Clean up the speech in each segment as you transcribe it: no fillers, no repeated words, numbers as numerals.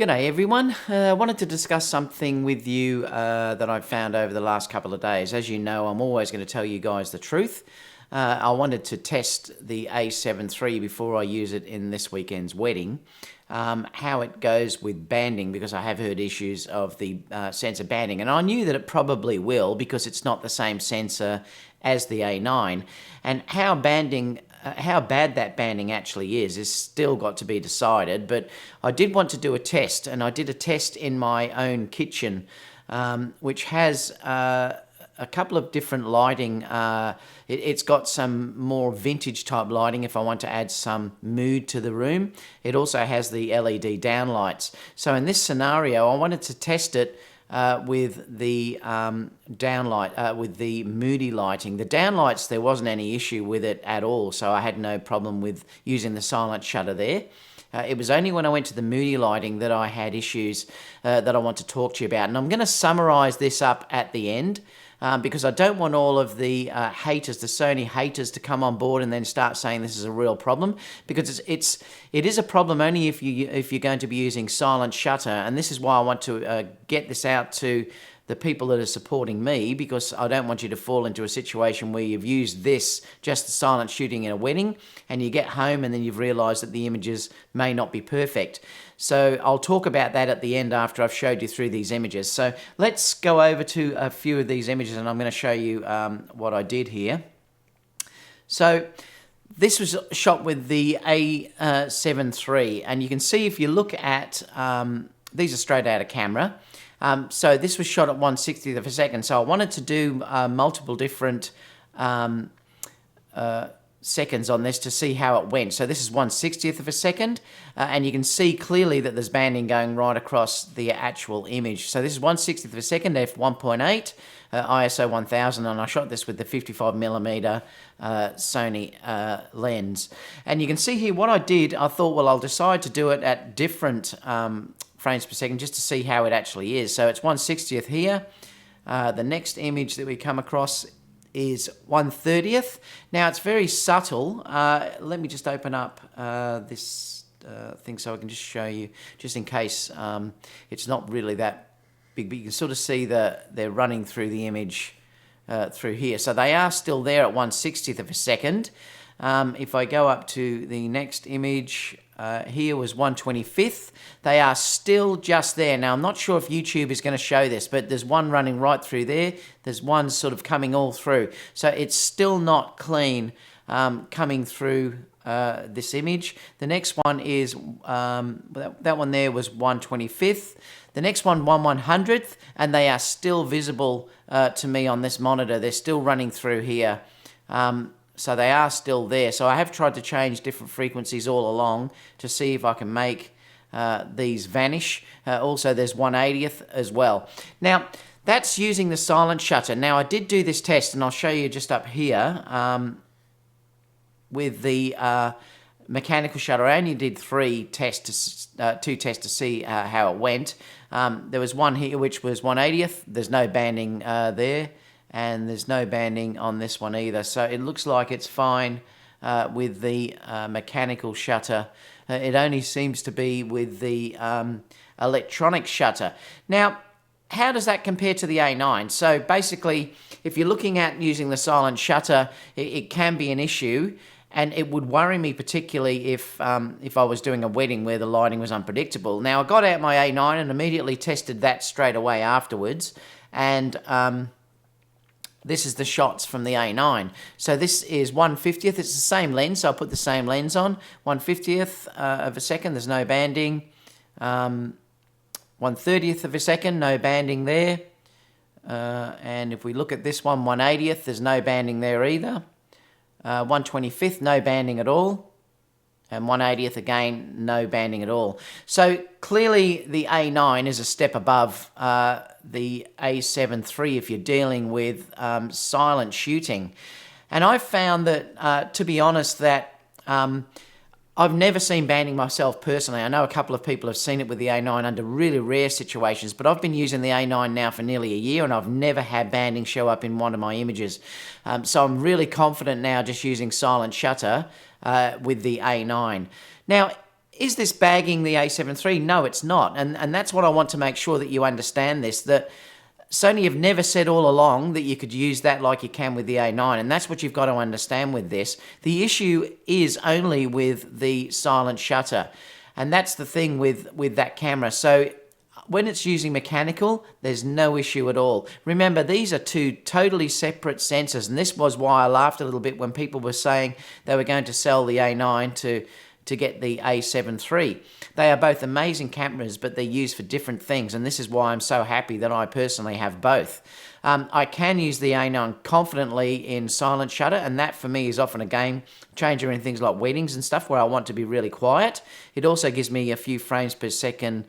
G'day everyone. I wanted to discuss something with you that I've found over the last couple of days. As you know, I'm always going to tell you guys the truth. I wanted to test the a7 III before I use it in this weekend's wedding, how it goes with banding, because I have heard issues of the sensor banding. And I knew that it probably will because it's not the same sensor as the A9. And how bad that banding actually is still got to be decided. But I did want to do a test, and I did a test in my own kitchen, which has a couple of different lighting. It's got some more vintage type lighting if I want to add some mood to the room. It also has the LED downlights. So in this scenario, I wanted to test it with the downlight, with the moody lighting. The downlights, there wasn't any issue with it at all, so I had no problem with using the silent shutter there. It was only when I went to the moody lighting that I had issues that I want to talk to you about. And I'm going to summarize this up at the end because I don't want all of the haters, the Sony haters, to come on board and then start saying this is a real problem, because it is a problem only if you're going to be using silent shutter. And this is why I want to get this out to the people that are supporting me, because I don't want you to fall into a situation where you've used this, just the silent shooting in a wedding, and you get home and then you've realized that the images may not be perfect. So I'll talk about that at the end after I've showed you through these images. So let's go over to a few of these images, and I'm going to show you what I did here. So this was shot with the a7 III, and you can see if you look at, these are straight out of camera. So this was shot at 1/60th of a second. So I wanted to do multiple different seconds on this to see how it went. So this is 1/60th of a second, and you can see clearly that there's banding going right across the actual image. So this is 1/60th of a second, f1.8, ISO 1000, and I shot this with the 55mm Sony lens. And you can see here what I did. I thought, well, I'll decide to do it at different frames per second just to see how it actually is. So it's 1/60th here. The next image that we come across is 1/30th. Now it's very subtle. Let me just open up this thing so I can just show you, just in case it's not really that big, but you can sort of see they're running through the image through here. So they are still there at 1/60th of a second. If I go up to the next image, here was 1/25th. They are still just there. Now, I'm not sure if YouTube is going to show this, but there's one running right through there. There's one sort of coming all through. So it's still not clean coming through this image. The next one is, that one there was 1/25th. The next one, 1/100th, and they are still visible to me on this monitor. They're still running through here. So they are still there. So I have tried to change different frequencies all along to see if I can make these vanish. Also, there's 1/80th as well. Now, that's using the silent shutter. Now, I did do this test, and I'll show you just up here with the mechanical shutter. I only did two tests to see how it went. There was one here which was 1/80th. There's no banding there. And there's no banding on this one either. So it looks like it's fine with the mechanical shutter. It only seems to be with the electronic shutter. Now, how does that compare to the A9? So basically, if you're looking at using the silent shutter, it can be an issue. And it would worry me particularly if I was doing a wedding where the lighting was unpredictable. Now, I got out my A9 and immediately tested that straight away afterwards. And this is the shots from the A9. So this is 1/50th. It's the same lens, so I'll put the same lens on. 1/50th of a second, there's no banding. 1/30th of a second, no banding there. And if we look at this one, 1/80th, there's no banding there either. 1/25th, no banding at all. And 1/80th again, no banding at all. So clearly the A9 is a step above the a7 III if you're dealing with silent shooting. And I've found that, to be honest, that I've never seen banding myself personally. I know a couple of people have seen it with the A9 under really rare situations, but I've been using the A9 now for nearly a year and I've never had banding show up in one of my images. So I'm really confident now just using silent shutter with the A9. Now, is this bagging the a7 III? No, it's not. And that's what I want to make sure that you understand this, that Sony have never said all along that you could use that like you can with the A9, and that's what you've got to understand with this. The issue is only with the silent shutter, and that's the thing with that camera. So when it's using mechanical, there's no issue at all. Remember, these are two totally separate sensors, and this was why I laughed a little bit when people were saying they were going to sell the A9 to get the a7 III. They are both amazing cameras, but they're used for different things, and this is why I'm so happy that I personally have both. I can use the A9 confidently in silent shutter, and that for me is often a game changer in things like weddings and stuff where I want to be really quiet. It also gives me a few frames per second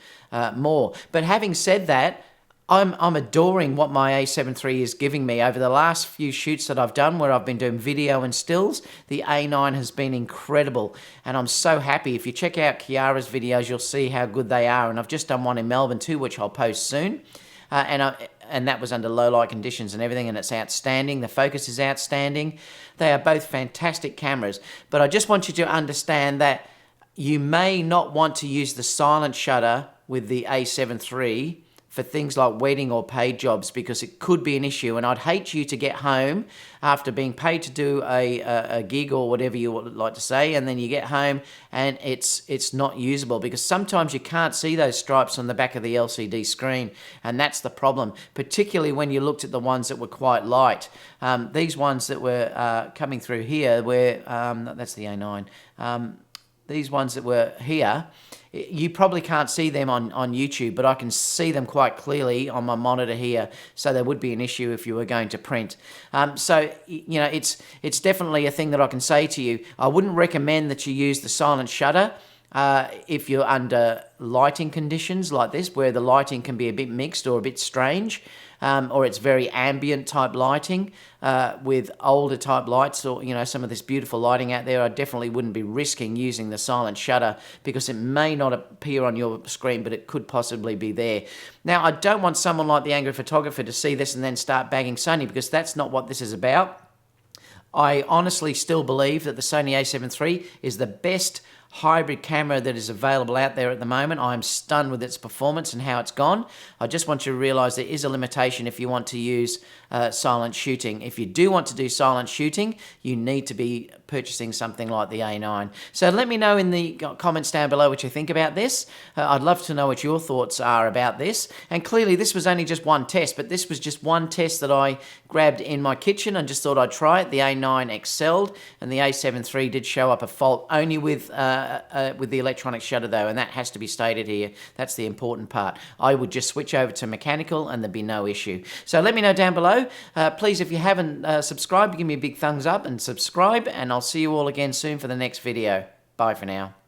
more. But having said that, I'm adoring what my a7 III is giving me. Over the last few shoots that I've done where I've been doing video and stills, the A9 has been incredible, and I'm so happy. If you check out Kiara's videos, you'll see how good they are, and I've just done one in Melbourne too, which I'll post soon, and that was under low light conditions and everything, and it's outstanding. The focus is outstanding. They are both fantastic cameras, but I just want you to understand that you may not want to use the silent shutter with the a7 III for things like wedding or paid jobs, because it could be an issue. And I'd hate you to get home after being paid to do a gig or whatever you would like to say, and then you get home and it's not usable, because sometimes you can't see those stripes on the back of the LCD screen, and that's the problem, particularly when you looked at the ones that were quite light. These ones that were coming through here, where that's the A9, these ones that were here, you probably can't see them on YouTube, but I can see them quite clearly on my monitor here, so there would be an issue if you were going to print. So, you know, it's definitely a thing that I can say to you. I wouldn't recommend that you use the silent shutter if you're under lighting conditions like this, where the lighting can be a bit mixed or a bit strange, or it's very ambient type lighting with older type lights, or some of this beautiful lighting out there. I definitely wouldn't be risking using the silent shutter, because it may not appear on your screen, but it could possibly be there. Now, I don't want someone like the Angry Photographer to see this and then start bagging Sony, because that's not what this is about. I honestly still believe that the Sony a7 III is the best hybrid camera that is available out there at the moment. I'm stunned with its performance and how it's gone. I just want you to realize there is a limitation if you want to use silent shooting. If you do want to do silent shooting, you need to be purchasing something like the A9. So let me know in the comments down below what you think about this. I'd love to know what your thoughts are about this. And clearly this was only just one test, but this was just one test that I grabbed in my kitchen and just thought I'd try it. The A9 excelled, and the a7 III did show up a fault only with the electronic shutter though, and that has to be stated here. That's the important part. I would just switch over to mechanical and there'd be no issue. So let me know down below. Please, if you haven't subscribed, give me a big thumbs up and subscribe, and I'll see you all again soon for the next video. Bye for now.